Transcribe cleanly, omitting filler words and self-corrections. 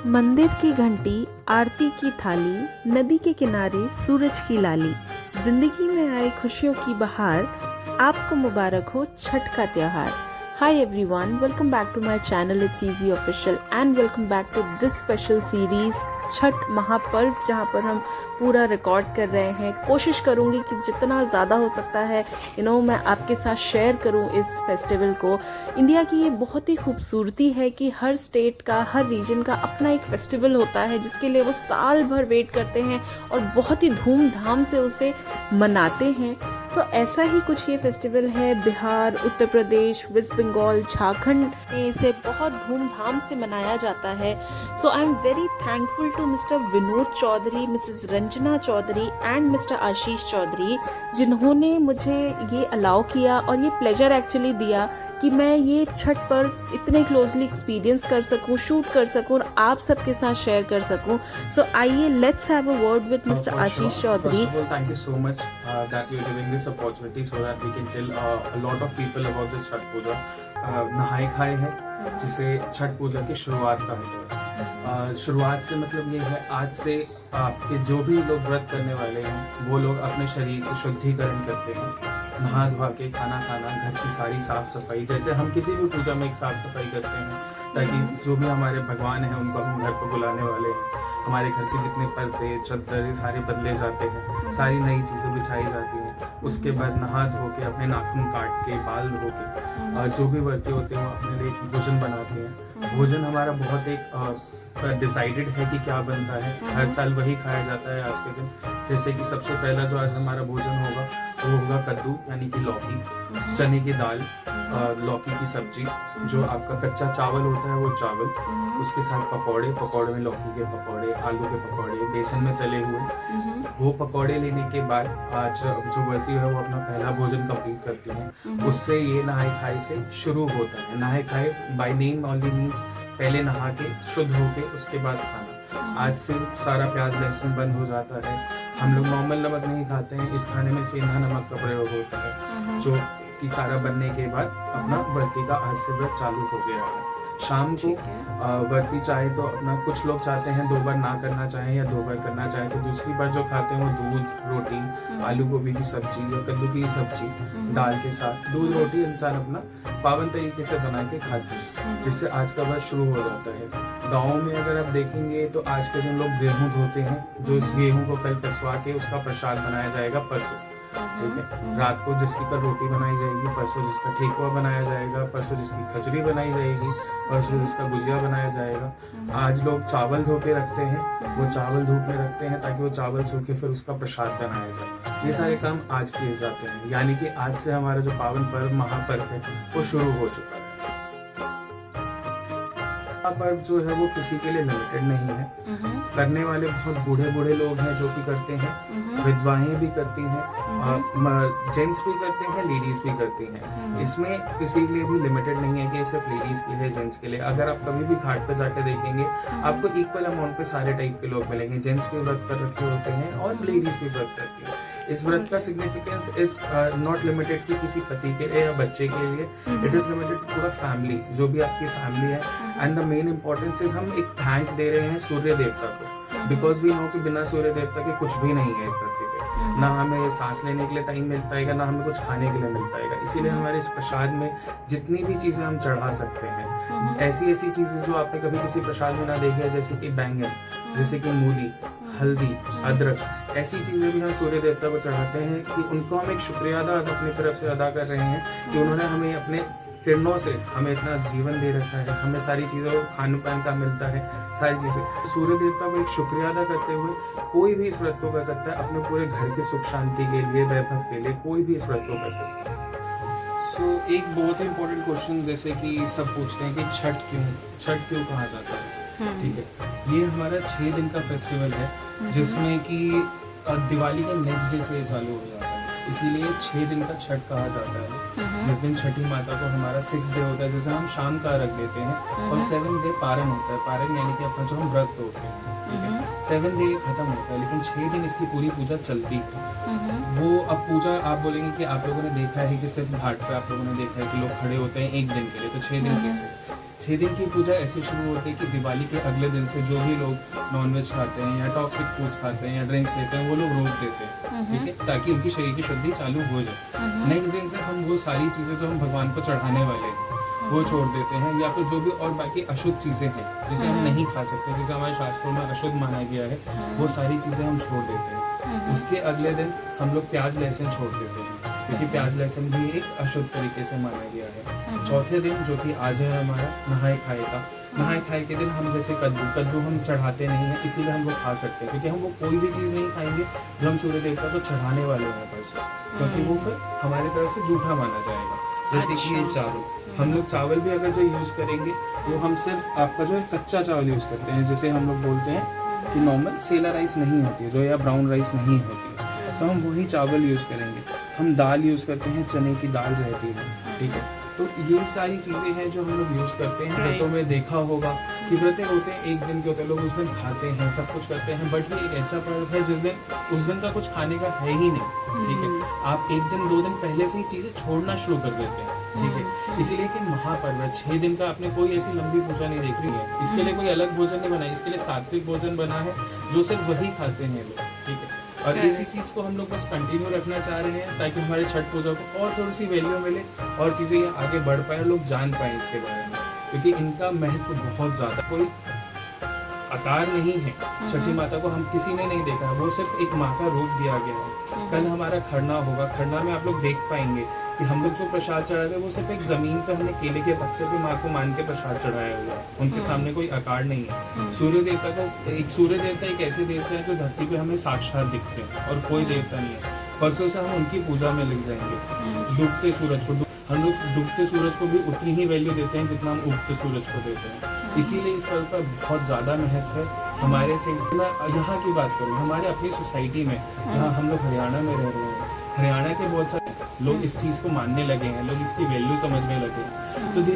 मंदिर की घंटी, आरती की थाली, नदी के किनारे सूरज की लाली, जिंदगी में आए खुशियों की बहार, आपको मुबारक हो छठ का त्योहार। Hi everyone, welcome back to my channel, it's Easy Official and welcome back to this special series Chhath महापर्व, जहाँ पर हम पूरा रिकॉर्ड कर रहे हैं। कोशिश करूँगी कि जितना ज़्यादा हो सकता है मैं आपके साथ शेयर करूँ इस फेस्टिवल को। इंडिया की ये बहुत ही खूबसूरती है कि हर स्टेट का, हर रीजन का अपना एक फेस्टिवल होता है जिसके लिए वो साल भर वेट करते हैं और बहुत ही धूमधाम से उसे मनाते हैं। तो ऐसा ही कुछ ये फेस्टिवल है बिहार, उत्तर प्रदेश, वेस्ट बंगाल, झारखंड में इसे बहुत धूमधाम से मनाया जाता है। So I am very thankful to Mr Vinod Chaudhary, Mrs Ranjana Chaudhary and Mr Ashish Chaudhary, जिन्होंने मुझे ये अलाउ किया और ये प्लेजर एक्चुअली दिया कि मैं ये छठ पर्व इतने क्लोजली एक्सपीरियंस कर सकूं, शूट कर सकूं और आप सबके साथ शेयर कर सकूं। सो आइए let's have a word with mister Ashish Chaudhary. First of all, thank you so much that you're giving this opportunity so that we can tell a lot of people about this Chhath Puja. नहाए खाए है जिसे छठ पूजा की शुरुआत कहते हैं। शुरुआत से मतलब ये है, आज से आपके जो भी लोग व्रत करने वाले हैं वो लोग अपने शरीर की शुद्धिकरण करते हैं, नहा धोआ के खाना खाना, घर की सारी साफ सफाई, जैसे हम किसी भी पूजा में एक साफ सफाई करते हैं ताकि जो भी हमारे भगवान हैं उनको हम घर पर बुलाने वाले हैं, हमारे घर के जितने पर्दे चद्दर सारे बदले जाते हैं, सारी नई चीज़ें बिछाई जाती हैं। उसके बाद नहा धो के अपने नाखून काट के, बाल धो के, जो भी व्रती होते हैं वो अपने लिए भोजन बनाते हैं। भोजन हमारा बहुत एक डिसाइडेड है कि क्या बनता है, हर साल वही खाया जाता है आज के दिन। जैसे कि सबसे पहला जो आज हमारा भोजन होगा वो होगा कद्दू यानी कि लौकी, चने की दाल, लौकी की सब्जी, जो आपका कच्चा चावल होता है वो चावल, उसके साथ पकौड़े, पकौड़े में लौकी के पकौड़े, आलू के पकौड़े, बेसन में तले हुए वो पकौड़े लेने के बाद आज जो व्रती है वो अपना पहला भोजन कंप्लीट करती हैं। उससे ये नहाए खाए से शुरू होता है। नहाए खाए बाय नेम ओनली मीन्स पहले नहा के शुद्ध होके उसके बाद खाना। आज से सारा प्याज लहसुन बंद हो जाता है। हम लोग नॉर्मल नमक नहीं खाते हैं, इस खाने में सेंधा नमक का प्रयोग होता है, जो कि सारा बनने के बाद अपना व्रती का आज से व्रत चालू हो गया है। शाम को व्रती चाहे तो अपना, कुछ लोग चाहते हैं 2 बार ना करना चाहें या 2 बार करना चाहें तो दूसरी बार जो खाते हैं वो दूध रोटी, आलू गोभी की सब्जी या कद्दू की सब्जी दाल के साथ दूध रोटी इंसान अपना पावन तरीके से बना के खाते हैं, जिससे आज का व्रत शुरू हो जाता है। गाँव में अगर आप देखेंगे तो आज के दिन लोग गेहूँ धोते हैं, जो इस गेहूँ को कल पिसवा के उसका प्रसाद बनाया जाएगा परसों, ठीक है। रात को जिसकी कल रोटी बनाई जाएगी, परसों जिसका ठेकुआ बनाया जाएगा, परसों जिसकी खजूरी बनाई जाएगी, परसों जिसका गुजिया बनाया जाएगा। आज लोग चावल धो के रखते हैं, वो चावल धूप में रखते हैं ताकि वो चावल सूखे फिर उसका प्रसाद बनाया जाए। ये सारे काम आज किए जाते हैं, यानी कि आज से हमारा जो पावन पर्व महापर्व है वो शुरू हो चुका है। पर्व जो है वो किसी के लिए लिमिटेड नहीं है। करने वाले बहुत बूढ़े बूढ़े लोग हैं जो कि करते हैं, विधवाएं भी करती हैं, जेंट्स भी करते हैं, लेडीज भी करती हैं। इसमें किसी के लिए भी लिमिटेड नहीं है कि सिर्फ लेडीज के लिए, जेंट्स के लिए। अगर आप कभी भी घाट पे जाके देखेंगे आपको इक्वल अमाउंट पे सारे टाइप के लोग मिलेंगे। जेंट्स भी व्रत कर रखे होते हैं और लेडीज भी व्रत करती है। इस व्रत का सिग्निफिकेंस इज नॉट लिमिटेड कि किसी पति के लिए या बच्चे के लिए, इट इज लिमिटेड पूरा फैमिली, जो भी आपकी फैमिली है। And the main importance is हम एक थैंक दे रहे हैं सूर्य देवता को, बिकॉज वी नो कि बिना सूर्य देवता के कुछ भी नहीं है इस धरती पे। ना हमें सांस लेने के लिए टाइम मिल पाएगा, ना हमें कुछ खाने के लिए मिल पाएगा। इसीलिए हमारे इस प्रसाद में जितनी भी चीजें हम चढ़ा सकते हैं, ऐसी ऐसी चीजें जो आपने कभी किसी प्रसाद में ना देखी है, जैसे कि बैंगन, जैसे कि मूली, हल्दी, अदरक, ऐसी चीजें भी हम सूर्य देवता को चढ़ाते हैं कि उनको हम एक शुक्रिया अदा अपनी तरफ से अदा कर रहे हैं कि उन्होंने हमें अपने किरणों से हमें इतना जीवन दे रखा है, हमें सारी चीज़ों को खान पान का मिलता है, सारी चीज़ें। सूर्य देवता को एक शुक्रिया अदा करते हुए कोई भी इस व्रत को कर सकता है, अपने पूरे घर की सुख शांति के लिए, वैभव के लिए कोई भी इस व्रत को कर सकता है। सो एक बहुत ही इंपॉर्टेंट क्वेश्चन, जैसे कि सब पूछते हैं कि छठ क्यों कहा जाता है, ठीक है। ये हमारा 6 दिन का फेस्टिवल है, जिसमें कि दिवाली के नेक्स्ट डे से चालू हो जाता है, इसीलिए 6 दिन का छठ कहा जाता है। जिस दिन छठी माता को हमारा 6th डे होता है, जैसे हम शाम का अर्घ देते हैं, और 7th डे पारण होता है। पारण यानी कि अपना जो हम व्रत तोड़ते हैं, ठीक है। 7th डे खत्म होता है, लेकिन 6 दिन इसकी पूरी पूजा चलती है। वो अब पूजा आप बोलेंगे कि आप लोगों ने देखा है कि सिर्फ घाट पे आप लोगों ने देखा है कि लोग खड़े होते हैं एक दिन के लिए, तो 6 दिन कैसे? 6 दिन की पूजा ऐसे शुरू होती है कि दिवाली के अगले दिन से जो भी लोग नॉनवेज खाते हैं या टॉक्सिक फूड्स खाते हैं या ड्रिंक्स लेते हैं वो लोग रोक देते हैं, ठीक है, ताकि उनकी शरीर की शुद्धि चालू हो जाए। नेक्स्ट दिन से हम वो सारी चीज़ें जो हम भगवान को चढ़ाने वाले हैं वो छोड़ देते हैं, या फिर जो भी और बाकी अशुद्ध चीज़ें हैं जिसे हम नहीं खा सकते, जिसे हमारे शास्त्रों में अशुद्ध माना गया है, वो सारी चीज़ें हम छोड़ देते हैं। उसके अगले दिन हम लोग प्याज लहसुन छोड़ देते हैं, क्योंकि प्याज लहसुन भी एक अशुद्ध तरीके से माना गया है। चौथे दिन जो कि आज है हमारा नहाए खाए का, नहाए खाए के दिन हम जैसे कद्दू हम चढ़ाते नहीं हैं, इसीलिए हम वो खा सकते हैं, क्योंकि हम वो कोई भी चीज़ नहीं खाएंगे जो हम सूर्य देवता को चढ़ाने वाले हैं परसों, क्योंकि वो फिर हमारी तरफ से झूठा माना जाएगा। जैसे कि ये चावल, हम लोग चावल भी अगर जो यूज़ करेंगे तो हम सिर्फ आपका जो है कच्चा चावल यूज़ करते हैं, जिसे हम लोग बोलते हैं कि नॉर्मल सेला राइस नहीं होती है जो, या ब्राउन राइस नहीं होती है, तो हम वही चावल यूज़ करेंगे। हम दाल यूज़ करते हैं, चने की दाल रहती है, ठीक है। तो ये सारी चीज़ें हैं जो हम लोग यूज़ करते हैं। व्रतों में देखा होगा कि व्रत होते हैं एक दिन के होते हैं, लोग उस दिन खाते हैं, सब कुछ करते हैं, बट ये एक ऐसा पर्व है जिस दिन उस दिन का कुछ खाने का है ही नहीं, ठीक है। आप 1 दिन 2 दिन पहले से ही चीज़ें छोड़ना शुरू कर देते हैं, ठीक है। इसीलिए कि महापर्व है, 6 दिन का आपने कोई ऐसी लंबी पूजा नहीं देख रही है, इसके लिए कोई अलग भोजन नहीं बना है, इसके लिए सात्विक भोजन बना है जो सिर्फ वही खाते हैं लोग, ठीक है। और इसी चीज़ को हम लोग बस कंटिन्यू रखना चाह रहे हैं ताकि हमारे छठ पूजा को और थोड़ी सी वैल्यू मिले और चीज़ें ये आगे बढ़ पाए, लोग जान पाए इसके बारे में, क्योंकि इनका महत्व बहुत ज़्यादा, कोई आकार नहीं है। छठी माता को हम किसी ने नहीं देखा है, वो सिर्फ एक माँ का रूप दिया गया है। कल हमारा खरना होगा, खरना में आप लोग देख पाएंगे कि हम लोग जो प्रसाद चढ़ा रहे हैं वो सिर्फ एक जमीन पे हमने केले के पत्ते पे माँ को मान के प्रसाद चढ़ाया हुआ है, उनके सामने कोई आकार नहीं है। सूर्य देवता को, एक सूर्य देवता एक ऐसे देवता है जो धरती पे हमें साक्षात दिखते हैं और कोई देवता नहीं है। परसों से हम उनकी पूजा में लग जाएंगे। डूबते सूरज को, हम लोग डूबते सूरज को भी उतनी ही वैल्यू देते हैं जितना हम उगते सूरज को देते हैं, इसीलिए इस पर्व का बहुत ज़्यादा महत्व है। हमारे से मैं यहाँ की बात करूँ, हमारे अपनी सोसाइटी में, जहाँ हम लोग हरियाणा में रह रहे हैं, हरियाणा के बहुत सारे लोग इस चीज़ को मानने लगे हैं, लोग इसकी वैल्यू समझने लगे हैं, तो धीरे